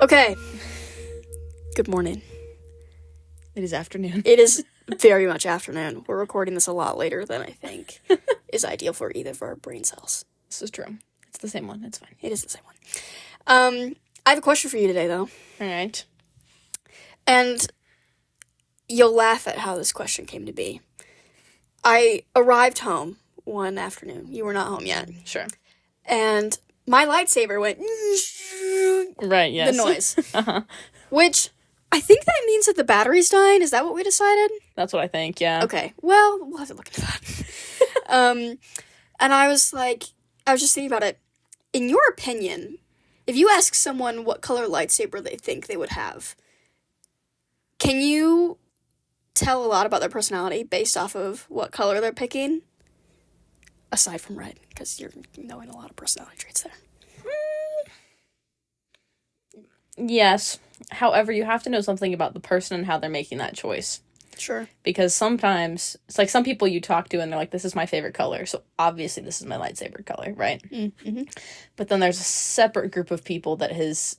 Okay. Good morning. It is afternoon. It is very much afternoon. We're recording this a lot later than I think is ideal for either of our brain cells. This is true. It's the same one. It's fine. It is the same one. I have a question for you today, though. All right. And you'll laugh at how this question came to be. I arrived home one afternoon. You were not home yet. Sure. And my lightsaber went... Right, yes. The noise. Uh-huh. Which... I think that means that the battery's dying. Is that what we decided? That's what I think, yeah. Okay. Well, we'll have to look into that. And I was just thinking about it. In your opinion, if you ask someone what color lightsaber they think they would have, can you tell a lot about their personality based off of what color they're picking? Aside from red, because you're knowing a lot of personality traits there. Yes. However, you have to know something about the person and how they're making that choice. Sure. Because sometimes, it's like some people you talk to and they're like, this is my favorite color, so obviously this is my lightsaber color, right? Mm-hmm. But then there's a separate group of people that has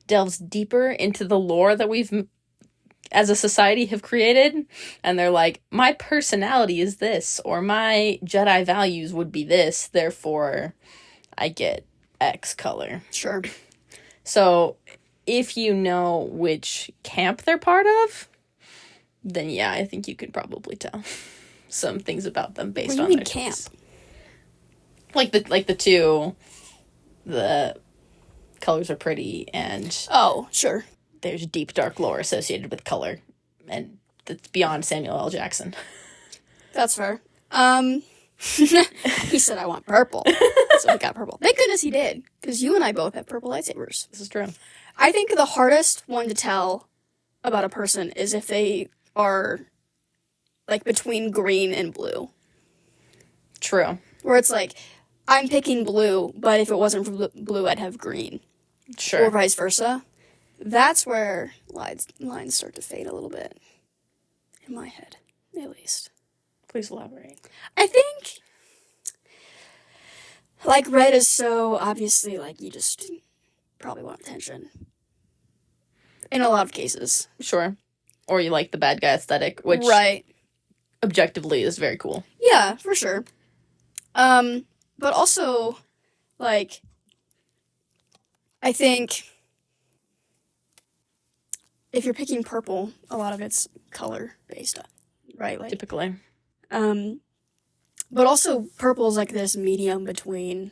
delves deeper into the lore that we've, as a society, have created, and they're like, my personality is this, or my Jedi values would be this, therefore I get X color. Sure. So if you know which camp they're part of, then yeah, I think you could probably tell some things about them based on their camp? choice. Like the two, the colors are pretty, and Oh, sure. there's deep dark lore associated with color, and that's beyond Samuel L. Jackson. That's fair. He said, I want purple. So he got purple. Thank goodness he did, because you and I both have purple lightsabers. This is true. I think the hardest one to tell about a person is if they are, like, between green and blue. True. Where it's like, I'm picking blue, but if it wasn't for blue, I'd have green. Sure. Or vice versa. That's where lines start to fade a little bit. In my head, at least. Please elaborate. I think, like, red is so obviously, like, you just probably want attention. In a lot of cases. Sure. Or you like the bad guy aesthetic, which right. objectively is very cool. Yeah, for sure. But also, like, I think if you're picking purple, a lot of it's color-based, right? Like, Typically. But also purple is like this medium between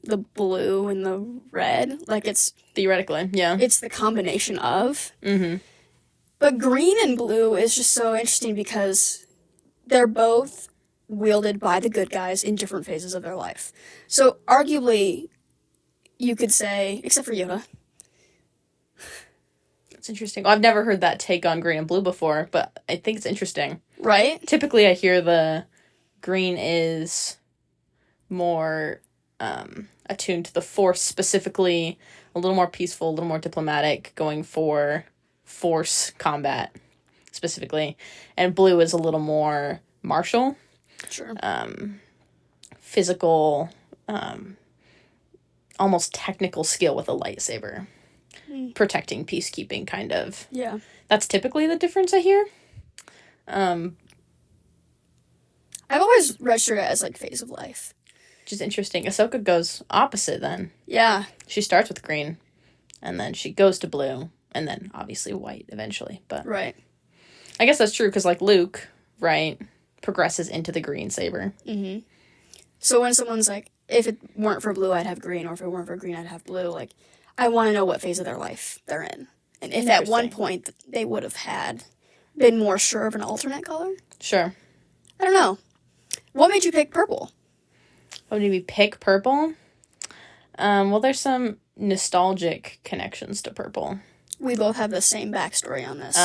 the blue and the red. Like it's Theoretically, yeah. it's the combination of. Mm-hmm. But green and blue is just so interesting because they're both wielded by the good guys in different phases of their life. So arguably, you could say, except for Yoda. It's interesting. Well, I've never heard that take on green and blue before, but I think it's interesting. Right? Typically, I hear the green is more attuned to the Force, specifically a little more peaceful, a little more diplomatic, going for Force combat, specifically. And blue is a little more martial. Sure. Physical, almost technical skill with a lightsaber. Protecting, peacekeeping, kind of. Yeah. That's typically the difference I hear. I've always registered it as, like, phase of life. Which is interesting. Ahsoka goes opposite then. Yeah. She starts with green, and then she goes to blue, and then obviously white eventually. But Right. I guess that's true, because, like, Luke, right, progresses into the green saber. Mm-hmm. So when someone's like, if it weren't for blue, I'd have green, or if it weren't for green, I'd have blue, like, I want to know what phase of their life they're in. And if at one point they would have been more sure of an alternate color. Sure. I don't know. What made you pick purple? What did we pick? Purple? Well, there's some nostalgic connections to purple. We both have the same backstory on this.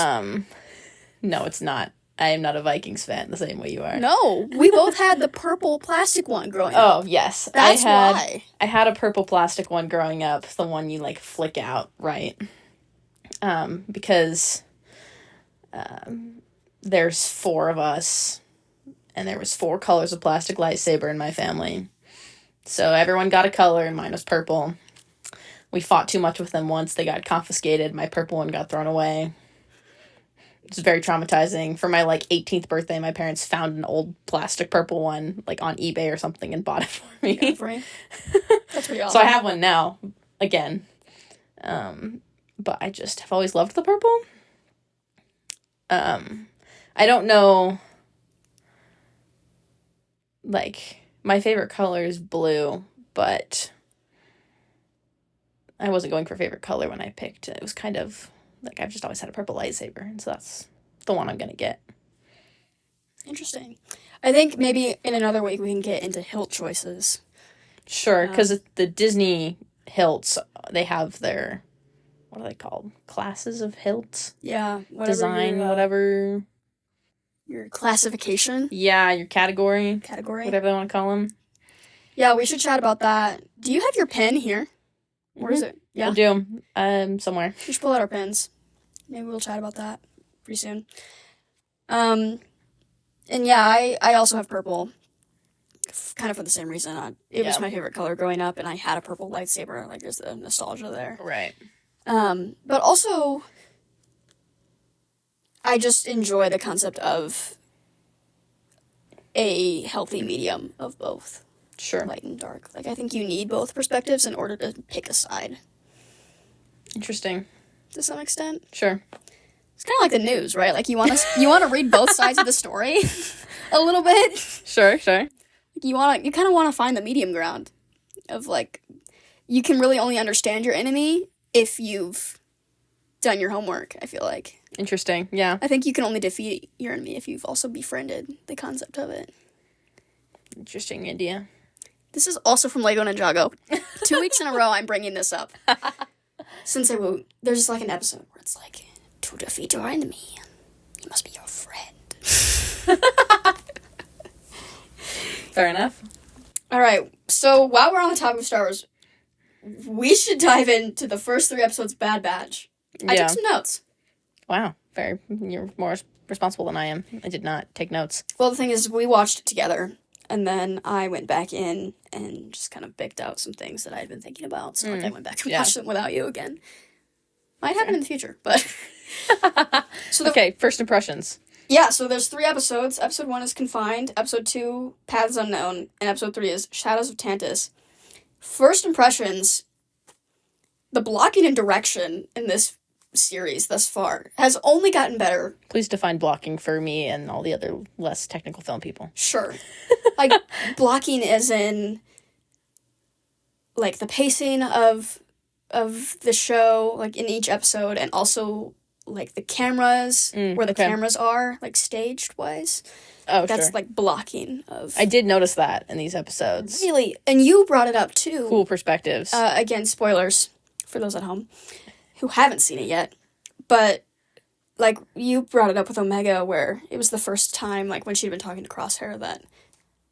No, it's not. I am not a Vikings fan the same way you are. No, we both had the purple plastic one growing up. Oh, yes. That's why. I had a purple plastic one growing up, the one you, like, flick out, right? Because there's 4 of us, and there was 4 colors of plastic lightsaber in my family. So everyone got a color, and mine was purple. We fought too much with them once. They got confiscated. My purple one got thrown away. It's very traumatizing. For my, 18th birthday, my parents found an old plastic purple one, on eBay or something, and bought it for me. Yeah, right. That's pretty awesome. So I have one now, again. But I just have always loved the purple. I don't know, my favorite color is blue, but I wasn't going for favorite color when I picked. It was kind of, I've just always had a purple lightsaber, and so that's the one I'm going to get. Interesting. I think maybe in another week we can get into hilt choices. Sure, because the Disney hilts, they have their, what are they called? Classes of hilts? Yeah. Whatever Design, whatever. Your classification. Yeah, your category. Category. Whatever they want to call them. Yeah, we should chat about that. Do you have your pen here? Where is it? Yeah. I do. Somewhere. We should pull out our pens. Maybe we'll chat about that pretty soon. And yeah, I also have purple. Kind of for the same reason. It was my favorite color growing up, and I had a purple lightsaber. There's the nostalgia there. Right. But also, I just enjoy the concept of a healthy medium of both. Sure. Light and dark. I think you need both perspectives in order to pick a side. Interesting. To some extent. Sure. It's kind of like the news, right? You want to read both sides of the story a little bit. Sure. You kind of want to find the medium ground of you can really only understand your enemy if you've done your homework, I feel like. Interesting. Yeah. I think you can only defeat your enemy if you've also befriended the concept of it. Interesting idea. This is also from Lego Ninjago. 2 weeks in a row I'm bringing this up. Since there's an episode where it's to defeat your enemy, he must be your friend. Fair enough. Alright, so while we're on the topic of Star Wars, we should dive into the first 3 episodes of Bad Batch. I took some notes. Wow. You're more responsible than I am. I did not take notes. Well, the thing is, we watched it together, and then I went back in and just kind of picked out some things that I had been thinking about, so I went back and watched them without you again. Might happen in the future, but... Okay, first impressions. Yeah, so there's 3 episodes. Episode 1 is Confined, Episode 2, Paths Unknown, and Episode 3 is Shadows of Tantus. First impressions, the blocking and direction in this series thus far has only gotten better. Please define blocking for me and all the other less technical film people. Sure. Blocking as in, the pacing of the show, in each episode, and also, the cameras, where the cameras are, staged-wise. Oh, That's, sure. Blocking of... I did notice that in these episodes. Really? And you brought it up, too. Cool perspectives. Again, spoilers for those at home who haven't seen it yet. But, you brought it up with Omega, where it was the first time, when she'd been talking to Crosshair, that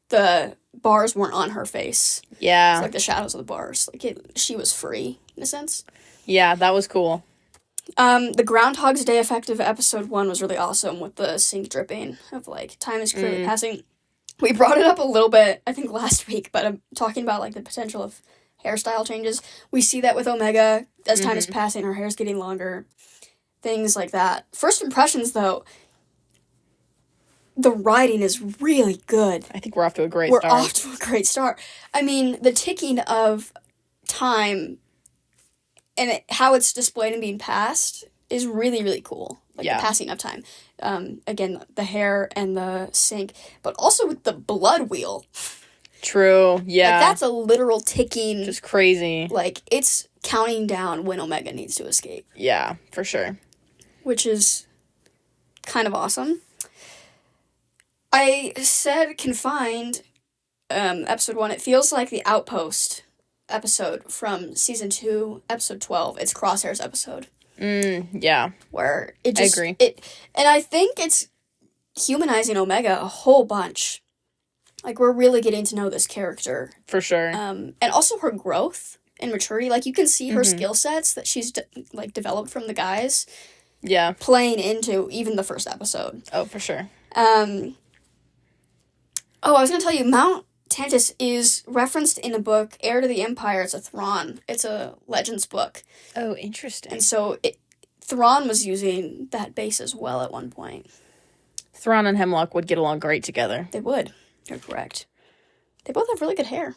the bars weren't on her face. Yeah. It's the shadows of the bars. She was free, in a sense. Yeah, that was cool. The Groundhog's Day effect of episode 1 was really awesome with the sink dripping of, time is clearly passing. We brought it up a little bit, I think, last week, but I'm talking about, the potential of hairstyle changes. We see that with Omega. As time is passing, her hair's getting longer. Things like that. First impressions, though, the writing is really good. I think we're off to a great start. We're off to a great start. I mean, the ticking of time and how it's displayed and being passed is really, really cool. The passing of time. Again, the hair and the sink, but also with the blood wheel. True, yeah. That's a literal ticking. Just crazy. It's counting down when Omega needs to escape. Yeah, for sure. Which is kind of awesome. I said Confined, episode 1, it feels like the Outpost episode from season 2, episode 12. It's Crosshair's episode. Yeah. Where it just... I agree. And I think it's humanizing Omega a whole bunch. We're really getting to know this character. For sure. And also her growth and maturity. You can see her skill sets that she's, developed from the guys. Yeah. Playing into even the first episode. Oh, for sure. I was going to tell you, Mount Tantus is referenced in the book Heir to the Empire. It's a Thrawn. It's a Legends book. Oh, interesting. And so Thrawn was using that base as well at one point. Thrawn and Hemlock would get along great together. They would. You're correct. They both have really good hair.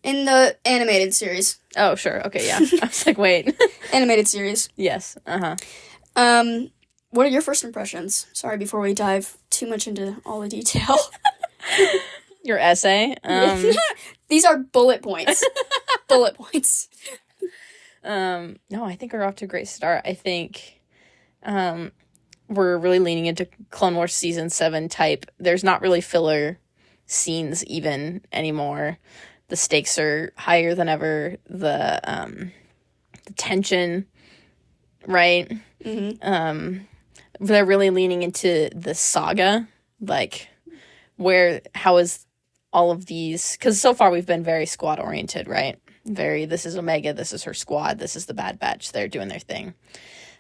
In the animated series. Oh, sure. Okay, yeah. I was like, wait. Animated series. Yes. Uh-huh. What are your first impressions? Sorry, before we dive too much into all the detail. Your essay? These are bullet points. Bullet points. No, I think we're off to a great start. I think we're really leaning into Clone Wars Season 7 type. There's not really filler scenes even anymore. The stakes are higher than ever. The tension, right? Mm-hmm. They're really leaning into the saga, like how is all of these, because so far we've been very squad oriented, right? This is Omega, this is her squad, this is the Bad Batch, they're doing their thing.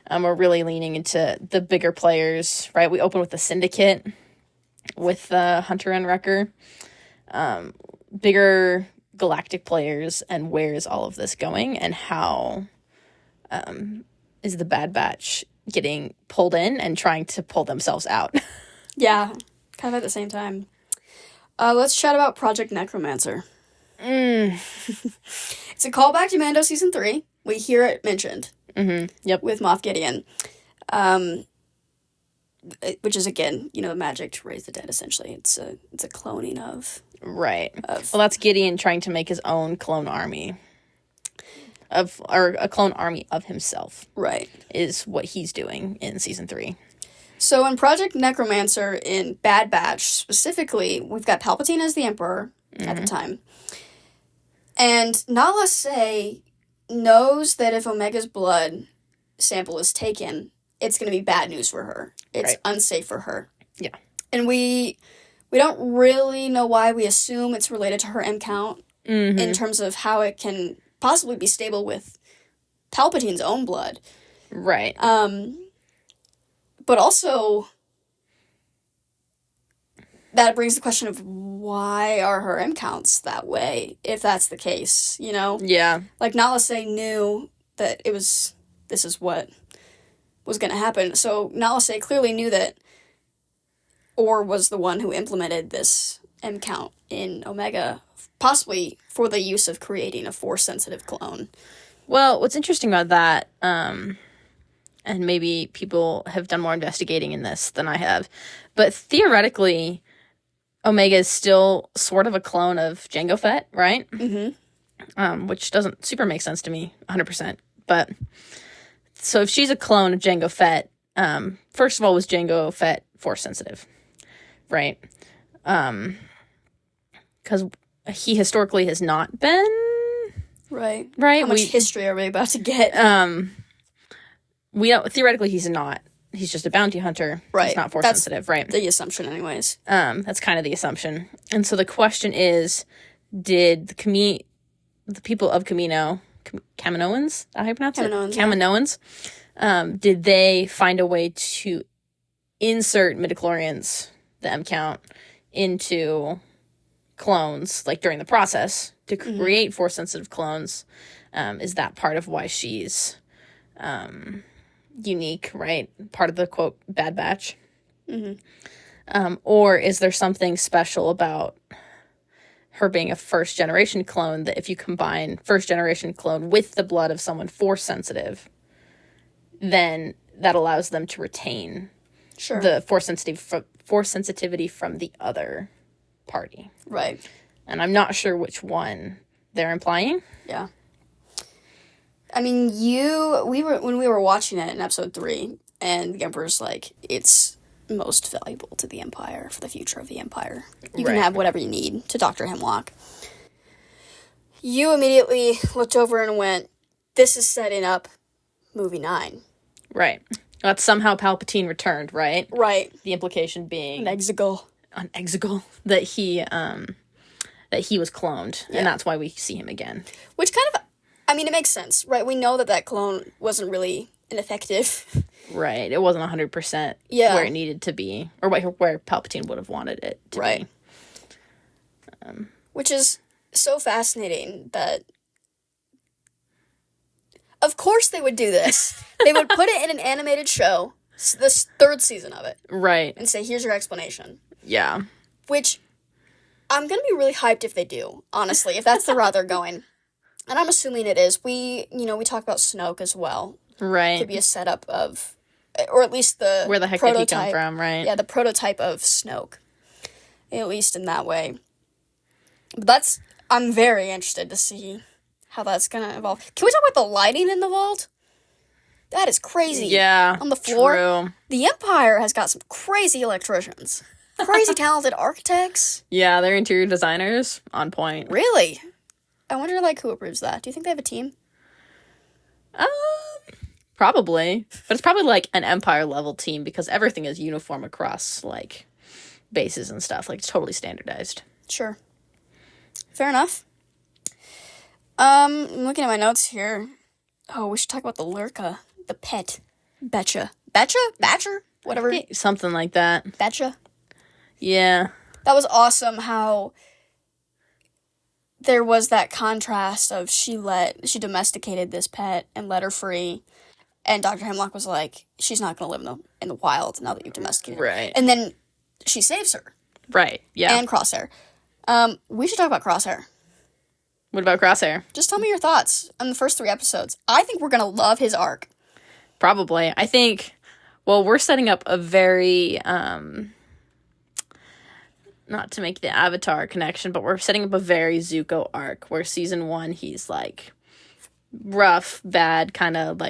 We're really leaning into the bigger players, right? We open with the Syndicate, with Hunter and Wrecker. Bigger galactic players, and where is all of this going, and how is the Bad Batch getting pulled in and trying to pull themselves out? Yeah, kind of at the same time. Let's chat about Project Necromancer. It's a callback to Mando Season 3. We hear it mentioned. Mm-hmm. Yep. With Moff Gideon. Which is, again, the magic to raise the dead, essentially. It's a cloning of... Right. Well, that's Gideon trying to make his own clone army. Or a clone army of himself. Right. Is what he's doing in Season 3. So in Project Necromancer, in Bad Batch specifically, we've got Palpatine as the Emperor at the time. And Nala Se knows that if Omega's blood sample is taken, it's going to be bad news for her. It's unsafe for her. Yeah. And we don't really know why. We assume it's related to her M count in terms of how it can possibly be stable with Palpatine's own blood. Right. But also, that brings the question of why are her M counts that way, if that's the case, Yeah. Like, Nala Se knew that this is what was going to happen. So Nala Se clearly knew that Orr was the one who implemented this M count in Omega, possibly for the use of creating a Force-sensitive clone. Well, what's interesting about that, and maybe people have done more investigating in this than I have, but theoretically, Omega is still sort of a clone of Jango Fett, right? Mm-hmm. Which doesn't super make sense to me, 100%. But, so if she's a clone of Jango Fett, first of all, was Jango Fett Force sensitive, right? Because he historically has not been. Right. Right. How much history are we about to get? We don't, theoretically he's not. He's just a bounty hunter. Right. He's not force sensitive, right? The assumption, anyways. That's kind of the assumption. And so the question is, did the people of Kaminoans, is that how you pronounce it? Kaminoans. Did they find a way to insert midichlorians, the M count, into clones, like during the process, to create force-sensitive clones? Is that part of why she's unique, right? Part of the, quote, Bad Batch? Or is there something special about her being a first-generation clone that if you combine first-generation clone with the blood of someone force-sensitive, then that allows them to retain the force sensitivity from the other party. Right. And I'm not sure which one they're implying. Yeah. I mean, when we were watching it in episode 3, and the Emperor's like, it's most valuable to the Empire, for the future of the Empire. You can have whatever you need, to Dr. Hemlock. You immediately looked over and went, this is setting up movie 9. Right. That's somehow Palpatine returned, right? Right. The implication being... An Exegol. That he was cloned, and that's why we see him again. Which kind of... I mean, it makes sense, right? We know that clone wasn't really ineffective. Right. It wasn't 100% where it needed to be, or where Palpatine would have wanted it to be. Which is so fascinating that, of course they would do this. They would put it in an animated show, this third season of it, Right. and say, here's your explanation. Yeah. Which, I'm going to be really hyped if they do, honestly, if that's the route they're going. And I'm assuming it is. We talk about Snoke as well. Right. Could be a setup of, or at least the Where the heck prototype. did he come from, right? Yeah, the prototype of Snoke. At least in that way. But I'm very interested to see how that's going to evolve. Can we talk about the lighting in the vault? That is crazy. Yeah. On the floor. True. The Empire has got some crazy electricians. Crazy talented architects. Yeah, they're interior designers on point. Really? I wonder, who approves that? Do you think they have a team? Probably. But it's probably, an Empire-level team because everything is uniform across, bases and stuff. It's totally standardized. Sure. Fair enough. I'm looking at my notes here. Oh, we should talk about the Lurka. The pet. Betcha? Batcher? Whatever. Something like that. Betcha? Yeah. That was awesome how there was that contrast of she domesticated this pet and let her free, and Dr. Hemlock was like, she's not going to live in the wild now that you've domesticated her. Right. And then she saves her. Right, yeah. And Crosshair. We should talk about Crosshair. What about Crosshair? Just tell me your thoughts on the first 3 episodes. I think we're going to love his arc. Probably. I think, we're setting up a very, not to make the Avatar connection, but we're setting up a very Zuko arc, where season 1, he's, rough, bad, kind of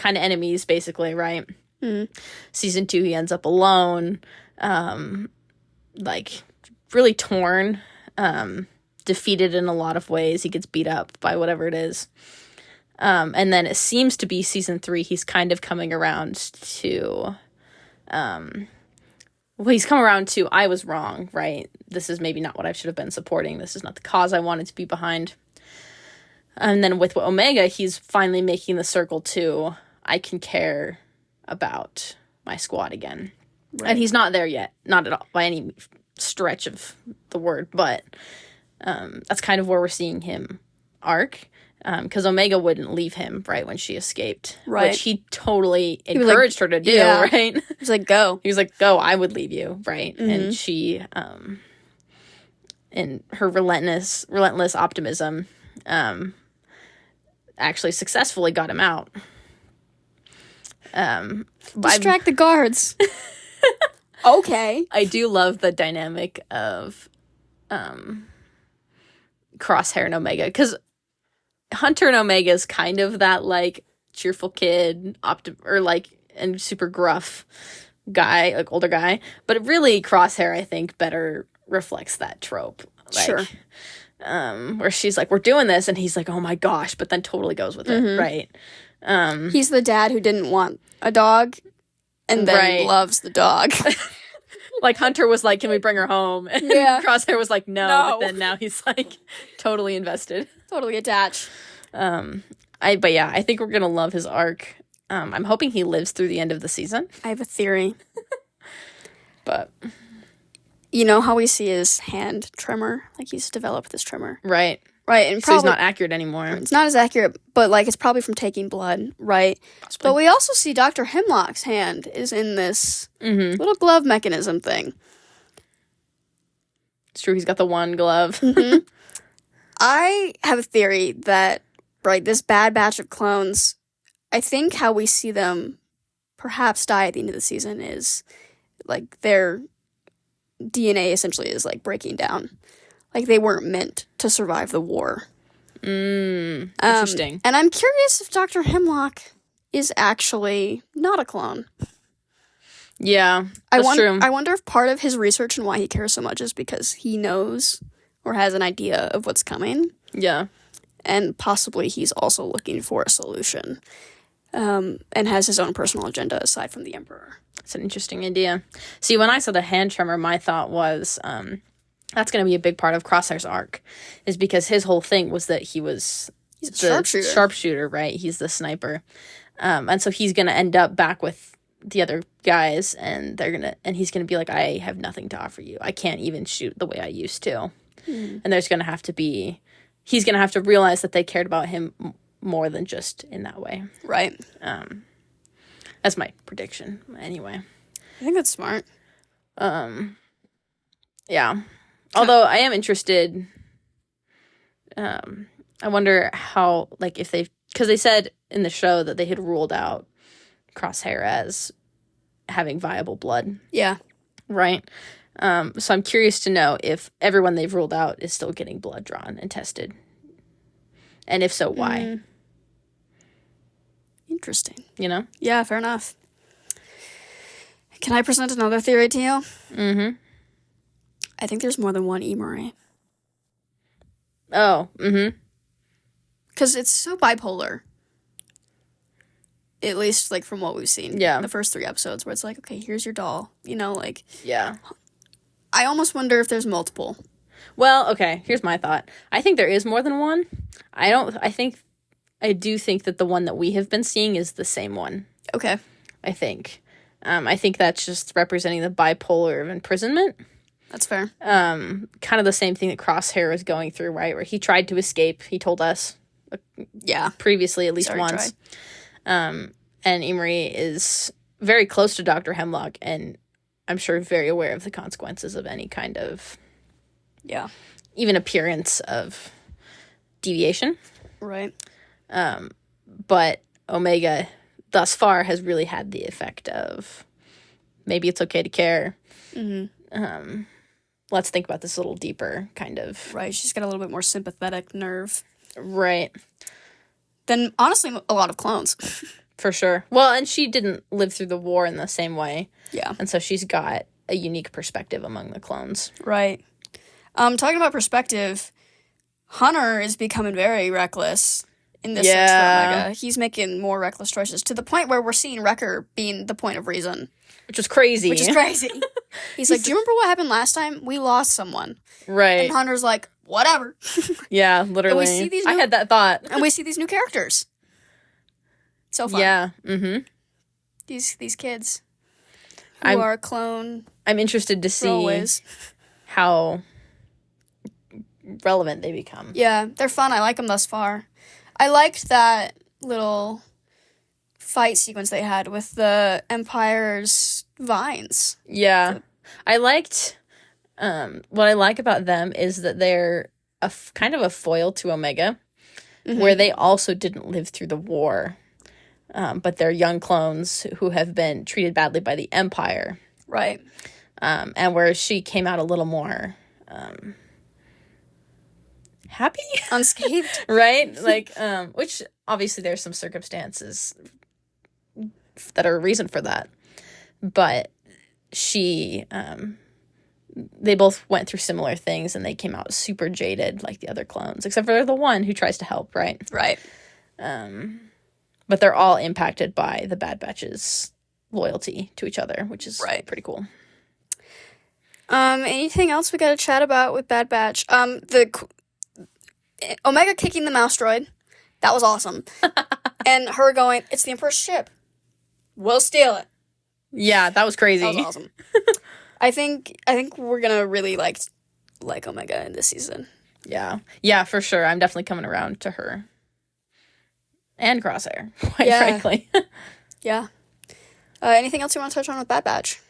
enemies, basically, right? Mm-hmm. Season 2, he ends up alone, really torn, defeated in a lot of ways. He gets beat up by whatever it is. And then it seems to be season 3, he's kind of coming around to, he's come around to, I was wrong, right? This is maybe not what I should have been supporting. This is not the cause I wanted to be behind. And then with Omega, he's finally making the circle to, I can care about my squad again. Right. And he's not there yet. Not at all, by any stretch of the word, but that's kind of where we're seeing him arc. Because Omega wouldn't leave him, right, when she escaped. Right. Which he totally encouraged her to do, right? He was like, go. He was like, go, I would leave you, right? Mm-hmm. And she, in her relentless optimism, actually successfully got him out. Distract the guards. Okay. I do love the dynamic of Crosshair and Omega, because Hunter and Omega is kind of that cheerful kid, and super gruff guy, older guy. But really, Crosshair, I think, better reflects that trope. Sure. Where she's like, we're doing this, and he's like, oh my gosh, but then totally goes with it, right? He's the dad who didn't want a dog, and then loves the dog. Hunter was like, can we bring her home? And Crosshair was like, no. But then now he's totally invested. Totally attached. I think we're gonna love his arc. I'm hoping he lives through the end of the season. I have a theory. But you know how we see his hand tremor? He's developed this tremor. Right. Right, and so he's not accurate anymore. It's not as accurate, but it's probably from taking blood, right? Possibly. But we also see Dr. Hemlock's hand is in this little glove mechanism thing. It's true, he's got the one glove. Mm-hmm. I have a theory that, this bad batch of clones, I think how we see them perhaps die at the end of the season is, their DNA essentially is, breaking down. They weren't meant to survive the war. Interesting. And I'm curious if Dr. Hemlock is actually not a clone. Yeah, that's true. I wonder if part of his research and why he cares so much is because he knows or has an idea of what's coming. Yeah. And possibly he's also looking for a solution. And has his own personal agenda aside from the Emperor. It's an interesting idea. See, when I saw the hand tremor, my thought was... that's going to be a big part of Crosshair's arc, is because his whole thing was that he's a sharpshooter, right? He's the sniper. And so he's going to end up back with the other guys, and he's going to be like, I have nothing to offer you. I can't even shoot the way I used to. And there's going to have to be, he's going to have to realize that they cared about him more than just in that way. Right. That's my prediction anyway. I think that's smart. Yeah. Although I am interested, I wonder how, like, if they've, because they said in the show that they had ruled out Crosshair as having viable blood. Yeah. Right? So I'm curious to know if everyone they've ruled out is still getting blood drawn and tested. And if so, why? Interesting. You know? Yeah, fair enough. Can I present another theory to you? Mm-hmm. I think there's more than one Emery. Oh, mm-hmm. Because it's so bipolar. At least, like, from what we've seen. Yeah. The first 3 episodes where it's like, okay, here's your doll. You know, like... Yeah. I almost wonder if there's multiple. Well, okay, here's my thought. I think there is more than one. I do think that the one that we have been seeing is the same one. Okay. I think. I think that's just representing the bipolar of imprisonment. That's fair. Kind of the same thing that Crosshair is going through, right? Where he tried to escape. He told us Yeah. previously at least once. And Emery is very close to Dr. Hemlock and I'm sure very aware of the consequences of any kind of Yeah. even appearance of deviation. Right. But Omega thus far has really had the effect of maybe it's okay to care. Mm-hmm. Let's think about this a little deeper, kind of. Right. She's got a little bit more sympathetic nerve Right. than, honestly, a lot of clones. For sure. Well, and she didn't live through the war in the same way. Yeah. And so she's got a unique perspective among the clones. Right. Talking about perspective, Hunter is becoming very reckless in this sense for Omega. He's making more reckless choices to the point where we're seeing Wrecker being the point of reason. Which is crazy. He's like, do you remember what happened last time? We lost someone. Right. And Hunter's like, whatever. Yeah, literally. And we see these I had that thought. And we see these new characters. So fun. Yeah. Mm-hmm. These kids who are clone. I'm interested to see always. how relevant they become. Yeah, they're fun. I like them thus far. I liked that little fight sequence they had with the Empire's vines. Yeah. I liked, what I like about them is that they're kind of a foil to Omega, where they also didn't live through the war, but they're young clones who have been treated badly by the Empire. Right. And where she came out a little more happy? Unscathed. Right? Like, which obviously there's some circumstances that are a reason for that. But they both went through similar things and they came out super jaded like the other clones, except for the one who tries to help, right? Right. But they're all impacted by the Bad Batch's loyalty to each other, which is pretty cool. Anything else we gotta chat about with Bad Batch? The Omega kicking the mouse droid. That was awesome. And her going, it's the Emperor's ship. We'll steal it. Yeah, that was crazy. That was awesome. I think we're gonna really like Omega in this season. Yeah. Yeah, for sure. I'm definitely coming around to her. And Crosshair, quite frankly. Yeah. Anything else you want to touch on with Bad Batch?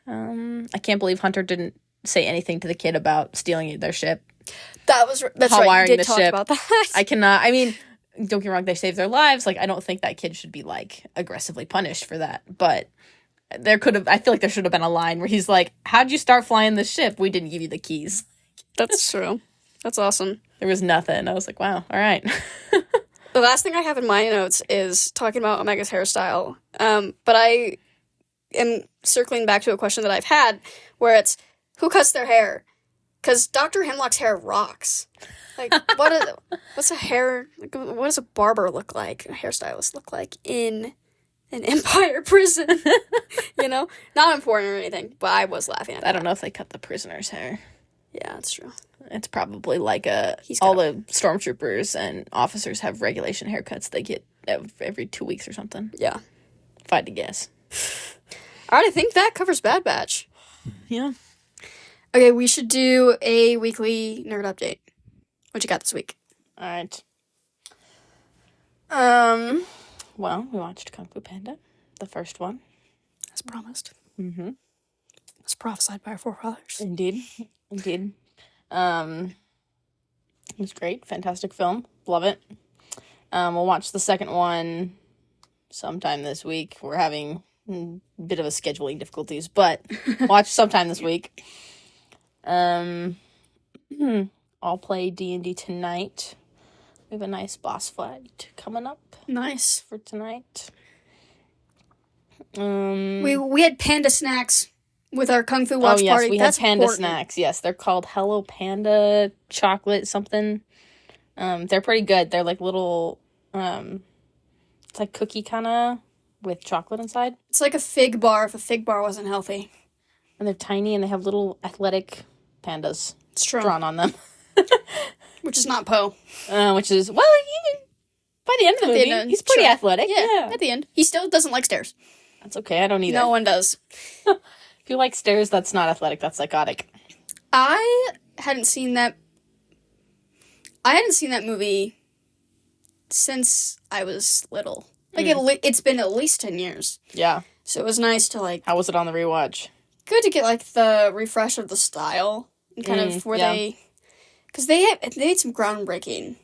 I can't believe Hunter didn't say anything to the kid about stealing their ship. That's right. You did talk about that. I cannot. I mean, don't get me wrong. They saved their lives. Like, I don't think that kid should be like aggressively punished for that. But I feel like there should have been a line where he's like, "How'd you start flying the ship? We didn't give you the keys." That's true. That's awesome. There was nothing. I was like, wow, all right. The last thing I have in my notes is talking about Omega's hairstyle. But I am circling back to a question that I've had where it's, who cuts their hair? Because Dr. Hemlock's hair rocks. Like, what's a hair, like, what does a barber look like, a hairstylist look like in an Empire prison? You know? Not important or anything, but I was laughing at that. I don't know if they cut the prisoner's hair. Yeah, that's true. It's probably like all the stormtroopers and officers have regulation haircuts they get every 2 weeks or something. Yeah. If I had to guess. All right, I think that covers Bad Batch. Yeah. Okay, we should do a weekly nerd update. What you got this week? All right. Well, we watched Kung Fu Panda, the first one. As promised. Mm-hmm. As prophesied by our forefathers. Indeed. It was great. Fantastic film. Love it. We'll watch the second one sometime this week. We're having a bit of a scheduling difficulties, but watch sometime this week. I'll play D&D tonight. We have a nice boss fight coming up Nice. for tonight. We had panda snacks with our Kung Fu watch yes, party. we That's had panda important. snacks. Yes, they're called Hello Panda chocolate something. They're pretty good. They're like little, it's like cookie kind of with chocolate inside. It's like a fig bar if a fig bar wasn't healthy. And they're tiny and they have little athletic pandas It's true. drawn on them. Which is not Poe. Which is, well, by the end of the movie, end, he's pretty sure. athletic. Yeah, at the end. He still doesn't like stairs. That's okay. I don't either. No one does. If you like stairs, that's not athletic. That's psychotic. I hadn't seen that movie since I was little. Like, it's been at least 10 years. Yeah. So it was nice to, like, How was it on the rewatch? good to get, like, the refresh of the style. And kind of where yeah. they... Because they made some groundbreaking,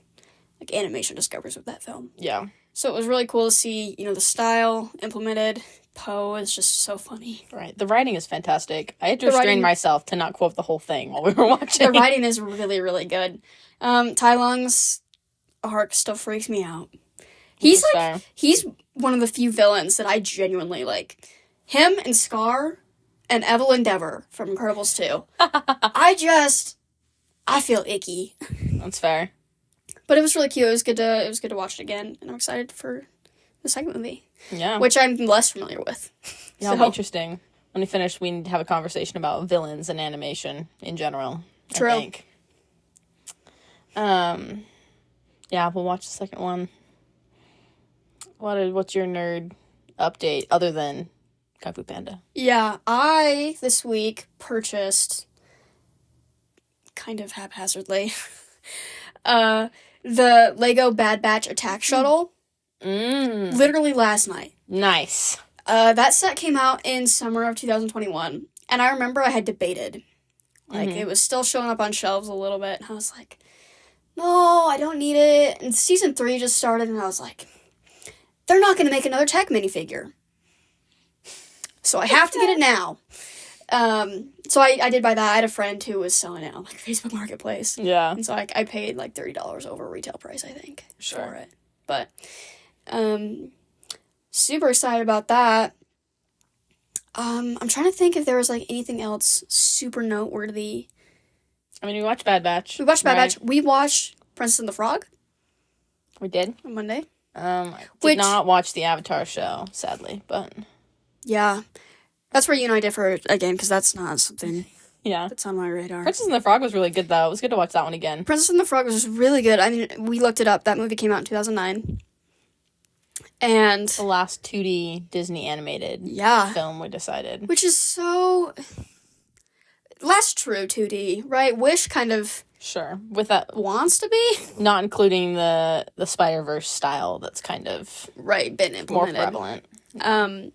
like, animation discoveries with that film. Yeah. So it was really cool to see, the style implemented. Poe is just so funny. Right. The writing is fantastic. I had to The restrain writing- myself to not quote the whole thing while we were watching. The writing is really, really good. Tai Lung's arc still freaks me out. He's Fair. he's one of the few villains that I genuinely like. Him and Scar and Evelyn Dever from Incredibles 2. I feel icky. That's fair. But it was really cute. It was good to watch it again, and I'm excited for the second movie, Yeah. which I'm less familiar with. Yeah, it'll be interesting. When we finish, we need to have a conversation about villains and animation in general. True. I think. Yeah, we'll watch the second one. What's your nerd update other than Kung Fu Panda? Yeah, I this week purchased, kind of haphazardly, the Lego Bad Batch Attack Shuttle. Literally last night. Nice. That set came out in summer of 2021, and I remember I had debated. Like, it was still showing up on shelves a little bit, and I was like, no, I don't need it. And season 3 just started, and I was like, they're not going to make another tech minifigure. So I have to get it now. So I did buy that. I had a friend who was selling it on, like, Facebook Marketplace. Yeah. And so I paid, like, $30 over retail price, I think, Sure. for it. But, super excited about that. I'm trying to think if there was, like, anything else super noteworthy. I mean, we watched Bad Batch. We watched Bad right? Batch. We watched Princess and the Frog We did. on Monday. I did Which- not watch the Avatar show, sadly, but Yeah. That's where you and I differ again, because that's not something yeah. that's on my radar. Princess and the Frog was really good, though. It was good to watch that one again. Princess and the Frog was really good. I mean, we looked it up. That movie came out in 2009. And, The last 2D Disney animated yeah. film, we decided. Which is so... less true 2D, right? Wish kind of Sure. With that, wants to be. not including the Spider-Verse style that's kind of Right, been more implemented. prevalent.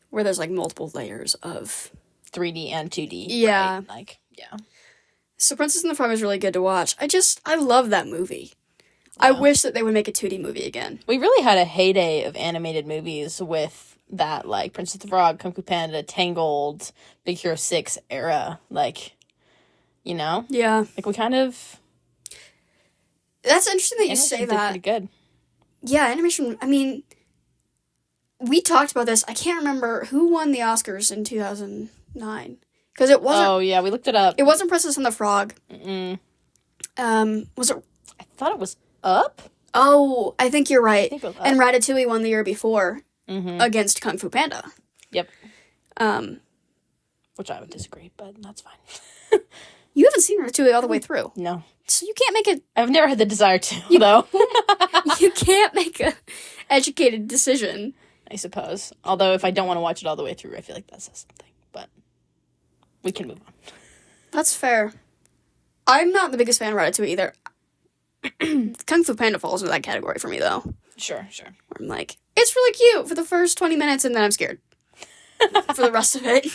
Where there's, like, multiple layers of... 3D and 2D. Yeah. Right? Like, yeah. So Princess and the Frog was really good to watch. I love that movie. I wish that they would make a 2D movie again. We really had a heyday of animated movies with that, like, Princess and the Frog, Kung Fu Panda, Tangled, Big Hero 6 era. Like, you know? Yeah. Like, we kind of... That's interesting that you animation say did that. pretty good. Yeah, animation, I mean... We talked about this. I can't remember who won the Oscars in 2009. Because it wasn't... Oh, yeah, we looked it up. It wasn't Princess and the Frog. Mm-mm. Was it... I thought it was Up? Oh, I think you're right. I think it was Up. And Ratatouille won the year before Mm-hmm. against Kung Fu Panda. Yep. Um, Which I would disagree, but that's fine. you haven't seen Ratatouille all the way through. No. So you can't make I've never had the desire to, though. you can't make a educated decision. I suppose. Although, if I don't want to watch it all the way through, I feel like that says something. But we can move on. That's fair. I'm not the biggest fan of Ratatouille either. Kung Fu Panda falls into that category for me, though. Sure. Where I'm like, it's really cute for the first 20 minutes, and then I'm scared for the rest of it.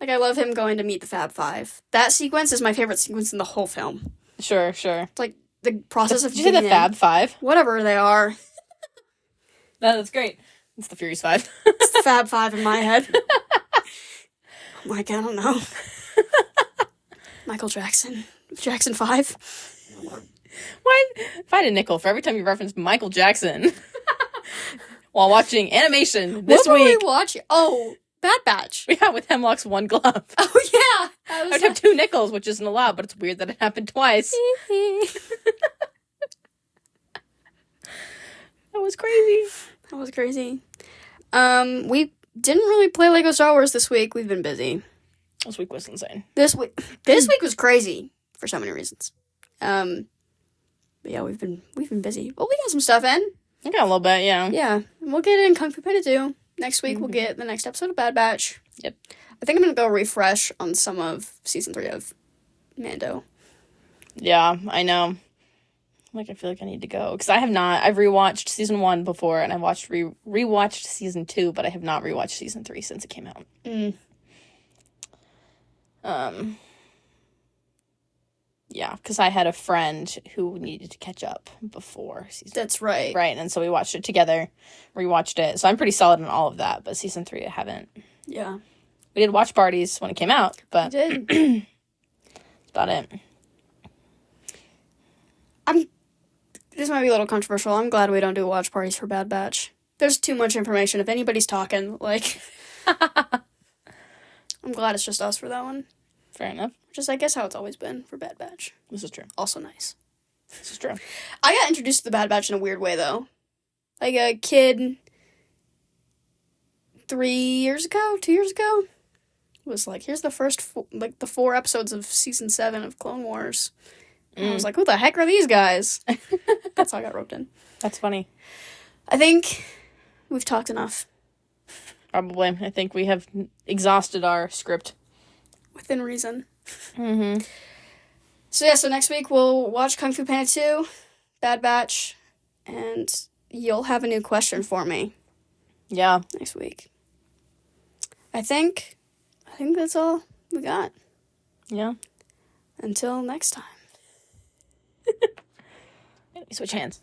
Like, I love him going to meet the Fab Five. That sequence is my favorite sequence in the whole film. Sure. It's like the process of Did you say the getting Fab in. Five? Whatever they are. No, that's great. It's the Furious Five. It's the Fab Five in my head. I'm like, I don't know. Michael Jackson. Jackson 5. What? If I had a nickel for every time you referenced Michael Jackson while watching animation this what were week. we watching? Oh, Bad Batch. Yeah, with Hemlock's one glove. Oh, yeah. I would have 2 nickels, which isn't allowed, but it's weird that it happened twice. That was crazy. That was crazy. We didn't really play Lego Star Wars this week. We've been busy. This week was insane. This week was crazy for so many reasons. But yeah, we've been busy. Well, we got some stuff in. I got a little bit, yeah. Yeah, and we'll get in Kung Fu Panda 2. Next week we'll get the next episode of Bad Batch. Yep. I think I'm gonna go refresh on some of season 3 of Mando. Yeah, I know. Like, I feel like I need to go. Because I have not. I've rewatched season 1 before, and I've rewatched season 2, but I have not rewatched season 3 since it came out. Yeah, because I had a friend who needed to catch up before season. That's right. Right, and so we watched it together, rewatched it. So I'm pretty solid in all of that, but season 3 I haven't. Yeah. We did watch parties when it came out, We but did. that's about it. This might be a little controversial. I'm glad we don't do watch parties for Bad Batch. There's too much information. If anybody's talking, like... I'm glad it's just us for that one. Fair enough. Which is, I guess, how it's always been for Bad Batch. This is true. Also nice. This is true. I got introduced to the Bad Batch in a weird way, though. Like, a kid 2 years ago, was like, here's the first, the 4 episodes of season 7 of Clone Wars. And I was like, who the heck are these guys? That's how I got roped in. That's funny. I think we've talked enough. Probably. I think we have exhausted our script. Within reason. Mm-hmm. So yeah, so next week we'll watch Kung Fu Panda 2, Bad Batch, and you'll have a new question for me. Yeah. Next week. I think that's all we got. Yeah. Until next time. We switch hands.